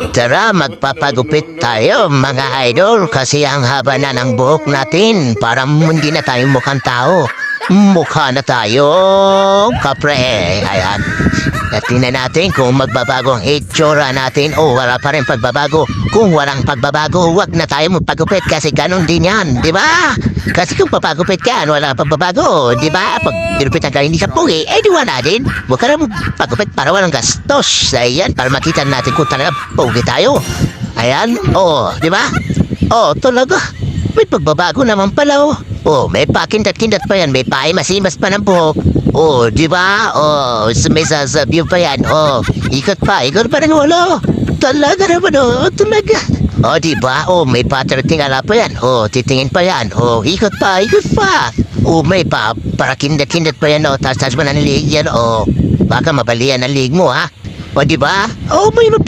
Tara, magpapagupit tayo mga idol kasi ang haba na ng buhok natin para hindi na tayo mukhang tao. Mukha na tayo, kapre. Ayan. At tingnan natin kung magbabago ang itsura natin o wala pa rin pagbabago. Kung walang pagbabago, wag na tayo magpagupit kasi ganun din yan, di ba? Kasi kung papagupit ka, wala pagbabago, di ba? Pag dinupitan ka hindi ka pugi, eh di wala din. Huwag ka na magpagupit para walang gastos. Ayan, para makita natin kung talaga pugi tayo. Ayan, di ba? Talaga. May pagbabago naman pala, may pakindat-kindat pa yan, may masimas pa ng buhok. Di ba? May sasabihin pa yan. Ikot pa rin wala. Talaga naman, talaga. Di ba? May patingala pa yan. Titingin pa yan. Ikot pa. May parakindat-kindat pa yan, tas mo na nilig yan, baka mabalian ang lig mo, ha? Di ba? May